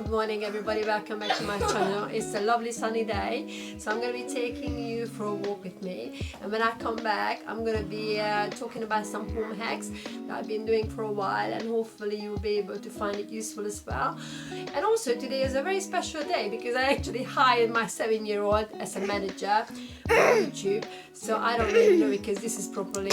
Good morning everybody, welcome back to my channel. It's a lovely sunny day, so I'm going to be taking you for a walk with me, and when I come back I'm going to be talking about some home hacks that I've been doing for a while, and hopefully you'll be able to find it useful as well. And also today is a very special day because I actually hired my 7-year-old as a manager for YouTube. So I don't really know because this is properly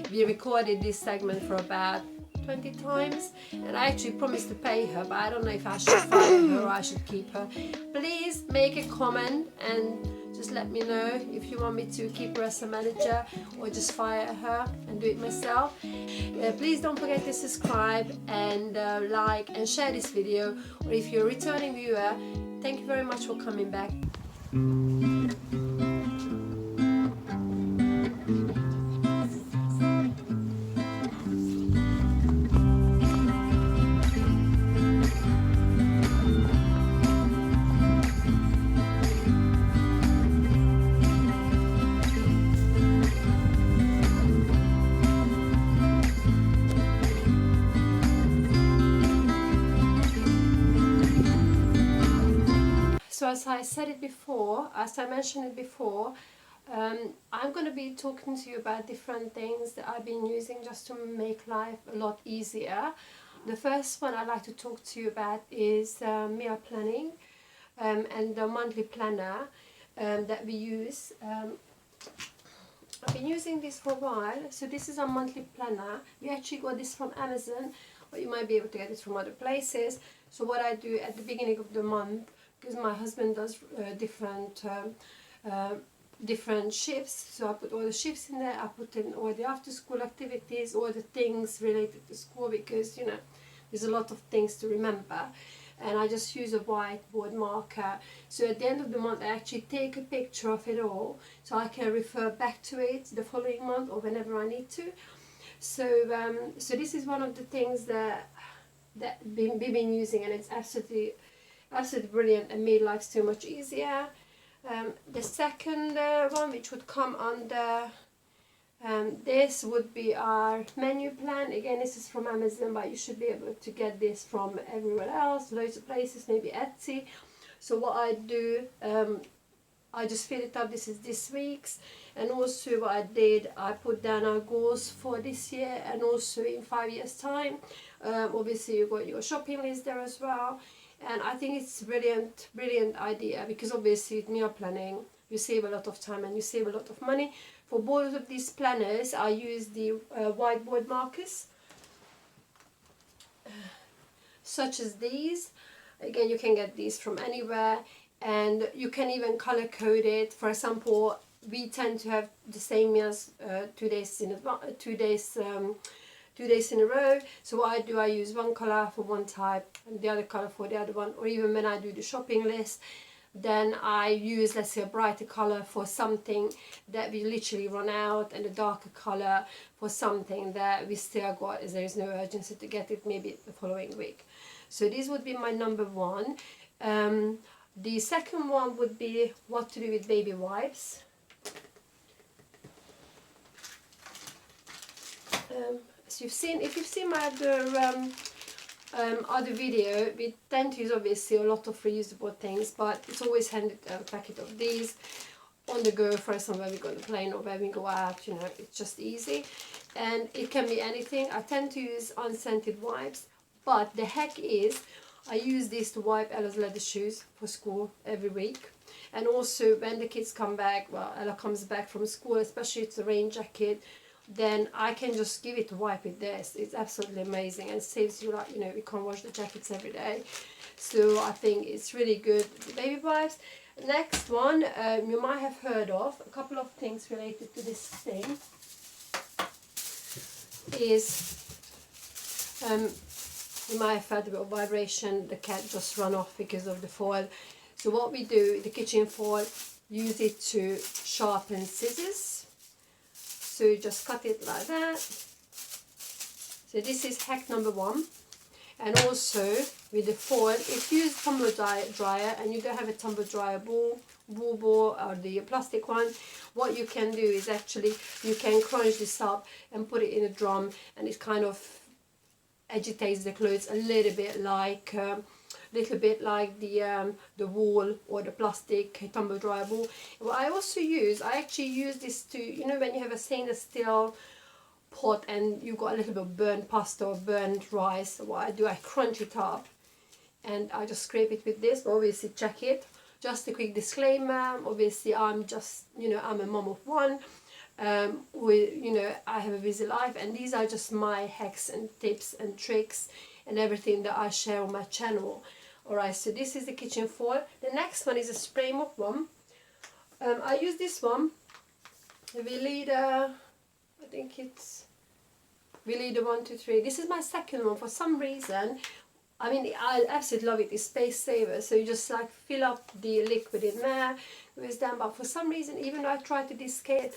we recorded this segment for about 20 times, and I actually promised to pay her, but I don't know if I should fire her or I should keep her. Please make a comment and just let me know if you want me to keep her as a manager or just fire her and do it myself. Please don't forget to subscribe and like and share this video, or if you're a returning viewer, thank you very much for coming back. So as I said it before, as I mentioned it before, I'm going to be talking to you about different things that I've been using just to make life a lot easier. The first one I'd like to talk to you about is meal planning and the monthly planner that we use. I've been using this for a while. So this is a monthly planner. We actually got this from Amazon, or you might be able to get it from other places. So what I do at the beginning of the month, because my husband does different shifts, so I put all the shifts in there. I put in all the after school activities, all the things related to school, because you know there's a lot of things to remember, and I just use a whiteboard marker. So at the end of the month I actually take a picture of it all, so I can refer back to it the following month or whenever I need to. So so this is one of the things that we've been using, and it's absolutely brilliant and made life so much easier. The second one, which would come under this, would be our menu plan. Again, this is from Amazon, but you should be able to get this from everywhere else, loads of places, maybe Etsy. So what I do, I just fill it up. This is this week's, and also what I did, I put down our goals for this year and also in 5 years time. Obviously you got your shopping list there as well. And I think it's a brilliant idea, because obviously with meal planning you save a lot of time and you save a lot of money. For both of these planners I use the whiteboard markers, such as these. Again, you can get these from anywhere, and you can even color code it. For example, we tend to have the same meals 2 days in a row. So what I do, I use one color for one type and the other color for the other one. Or even when I do the shopping list, then I use, let's say, a brighter color for something that we literally run out, and a darker color for something that we still got, as there is no urgency to get it maybe the following week. So this would be my number one. The second one would be what to do with baby wipes. If you've seen my other video, we tend to use obviously a lot of reusable things, but it's always handy to have a packet of these on the go. For example, when we go on the plane or when we go out, you know, it's just easy, and it can be anything. I tend to use unscented wipes, but the hack is I use this to wipe Ella's leather shoes for school every week. And also when the kids come back, well, Ella comes back from school, especially it's a rain jacket, then I can just give it to wipe with this. It's absolutely amazing, and saves you, like, you know, we can't wash the jackets every day. So I think it's really good, the baby wipes. Next one, you might have heard of a couple of things related to this thing, is you might have heard about vibration. The cat just run off because of the foil. So what we do, the kitchen foil, use it to sharpen scissors. So you just cut it like that. So this is hack number one. And also with the foil, if you use tumble dryer and you don't have a tumble dryer ball or the plastic one, what you can do is actually you can crunch this up and put it in a drum, and it kind of agitates the clothes a little bit like little bit like the wool or the plastic tumble dryer ball. What I also use, I actually use this to, you know, when you have a stainless steel pot and you got a little bit of burnt pasta or burnt rice, what I do, I crunch it up and I just scrape it with this. But obviously check it. Just a quick disclaimer, obviously I'm just, you know, I'm a mom of one. You know, I have a busy life, and these are just my hacks and tips and tricks and everything that I share on my channel. Alright, so this is the kitchen foil. The next one is a spray mop one. I use this one, Veleda, I think it's Veleda 123. This is my second one for some reason. I mean, I absolutely love it. It's space saver. So you just like fill up the liquid in there, goes down. But for some reason, even though I try to discard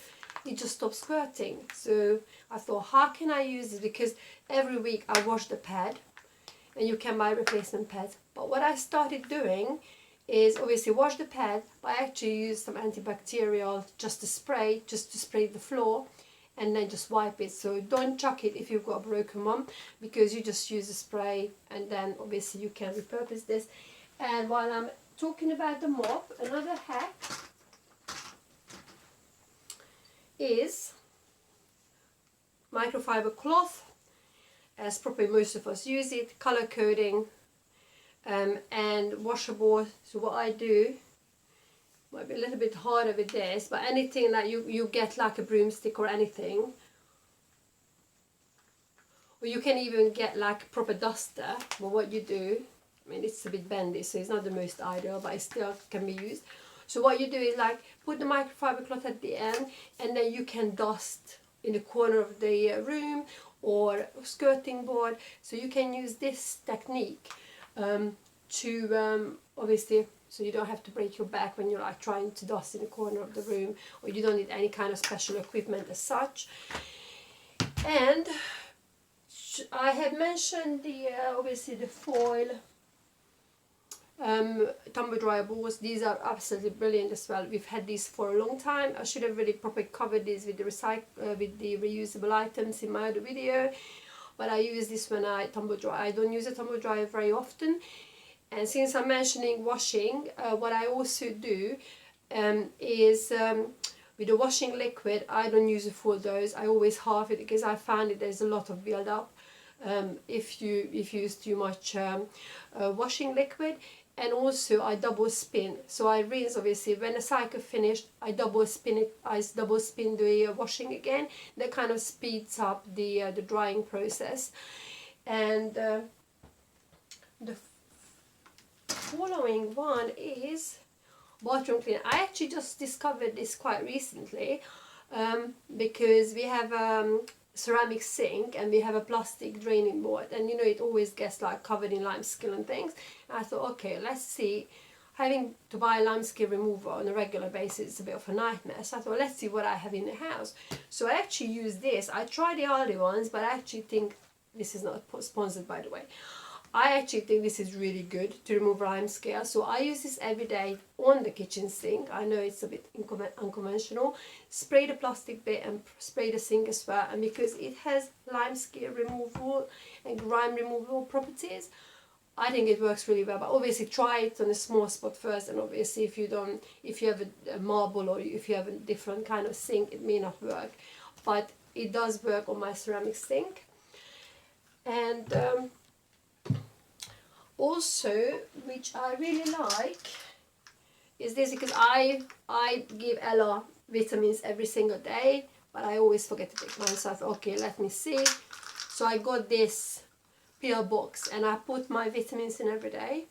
it just stops squirting. So I thought, how can I use it? Because every week I wash the pad, and you can buy replacement pads. But what I started doing is obviously wash the pad, but I actually use some antibacterial just to spray the floor, and then just wipe it. So don't chuck it if you've got a broken one, because you just use the spray, and then obviously you can repurpose this. And while I'm talking about the mop, another hack is microfiber cloth, as probably most of us use it, color coding, and washable. So what I do, might be a little bit harder with this, but anything that you get like a broomstick or anything, or you can even get like a proper duster. But what you do, I mean, it's a bit bendy, so it's not the most ideal, but it still can be used. So what you do is like put the microfiber cloth at the end, and then you can dust in the corner of the room or skirting board. So you can use this technique to obviously, so you don't have to break your back when you're like trying to dust in the corner of the room, or you don't need any kind of special equipment as such. And I have mentioned the obviously the foil tumble dryer balls. These are absolutely brilliant as well. We've had these for a long time. I should have really properly covered these with the reusable items in my other video, but I use this when I tumble dry. I don't use a tumble dryer very often. And since I'm mentioning washing, what I also do is with the washing liquid, I don't use a full dose. I always half it, because I find that there's a lot of build up if you use too much washing liquid. And also I double spin. So I rinse, obviously when the cycle finished, I double spin the washing again. That kind of speeds up the drying process. And the following one is bathroom cleaner. I actually just discovered this quite recently, because we have ceramic sink and we have a plastic draining board, and you know it always gets like covered in lime scale and things. And I thought, okay, let's see, having to buy lime scale remover on a regular basis is a bit of a nightmare. So I thought, let's see what I have in the house. So I actually use this. I tried the Aldi ones, but I actually think, this is not sponsored by the way, I actually think this is really good to remove lime scale. So I use this every day on the kitchen sink. I know it's a bit unconventional. Spray the plastic bit and spray the sink as well. And because it has lime scale removal and grime removal properties, I think it works really well. But obviously try it on a small spot first. And obviously if you have a marble, or if you have a different kind of sink, it may not work. But it does work on my ceramic sink. And also, which I really like, is this, because I give Ella vitamins every single day, but I always forget to take mine. So I thought, okay, let me see. So I got this pill box, and I put my vitamins in every day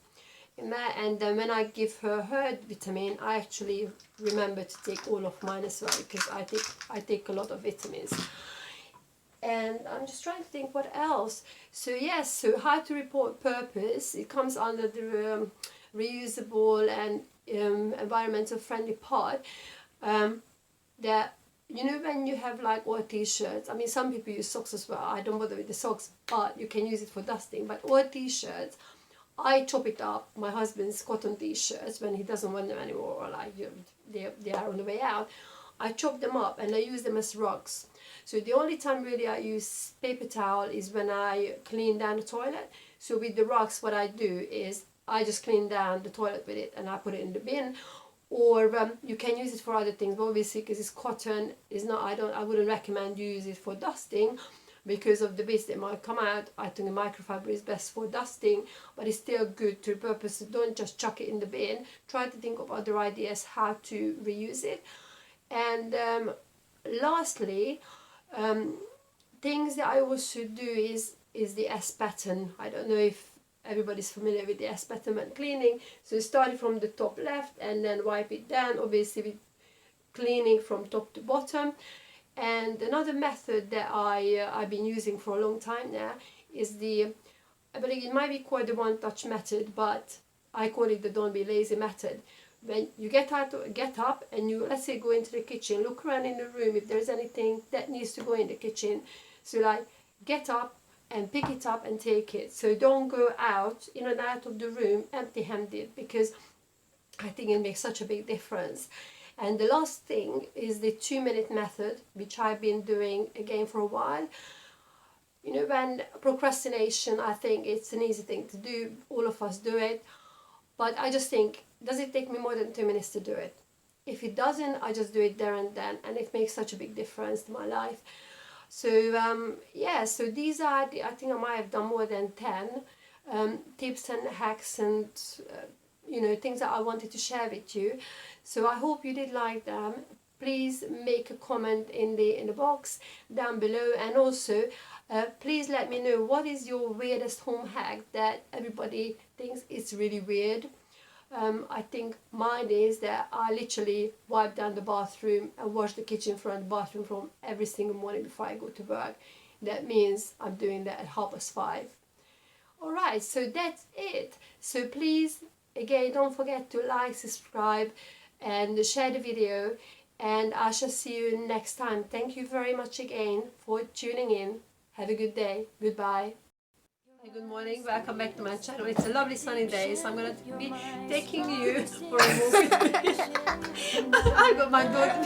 in there. And then when I give her vitamin, I actually remember to take all of mine as well, because I take a lot of vitamins. And I'm just trying to think what else. So yes, so how to report purpose, it comes under the reusable and environmental friendly part. That, you know, when you have like all t-shirts, I mean some people use socks as well, I don't bother with the socks, but you can use it for dusting. But all t-shirts, I chop it up, my husband's cotton t-shirts, when he doesn't want them anymore, or like they are on the way out, I chop them up and I use them as rugs. So the only time really I use paper towel is when I clean down the toilet. So with the rugs, what I do is I just clean down the toilet with it and I put it in the bin. Or you can use it for other things, but obviously because it's cotton, is not. I wouldn't recommend you use it for dusting because of the bits that might come out. I think the microfiber is best for dusting, but it's still good to purpose. Don't just chuck it in the bin. Try to think of other ideas how to reuse it. And lastly, things that I also do is the S pattern. I don't know if everybody's familiar with the S pattern when cleaning. So starting from the top left and then wipe it down, obviously with cleaning from top to bottom. And another method that I've been using for a long time now is I believe it might be called the one touch method, but I call it the don't be lazy method. When you get up and you, let's say, go into the kitchen, look around in the room if there's anything that needs to go in the kitchen. So like get up and pick it up and take it. So don't go out, in and out of the room empty-handed, because I think it makes such a big difference. And the last thing is the 2-minute method, which I've been doing again for a while. You know, when procrastination, I think it's an easy thing to do. All of us do it. But I just think, does it take me more than 2 minutes to do it? If it doesn't, I just do it there and then. And it makes such a big difference to my life. So yeah, so these are, I think I might have done more than 10 tips and hacks and you know, things that I wanted to share with you. So I hope you did like them. Please make a comment in the box down below, and also please let me know what is your weirdest home hack that everybody thinks is really weird. I think mine is that I literally wipe down the bathroom and wash the kitchen floor and the bathroom from every single morning before I go to work. That means I'm doing that at 5:30. Alright, so that's it. So please, again, don't forget to like, subscribe and share the video, and I shall see you next time. Thank you very much again for tuning in. Have a good day. Goodbye. Hi, good morning. Welcome back to my channel. It's a lovely sunny day, so I'm going to be taking you for a movie. I got my daughter.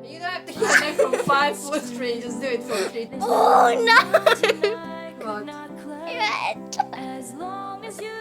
You don't have to come back from 5 4 3. Just do it for 3. Oh no! What? As long as you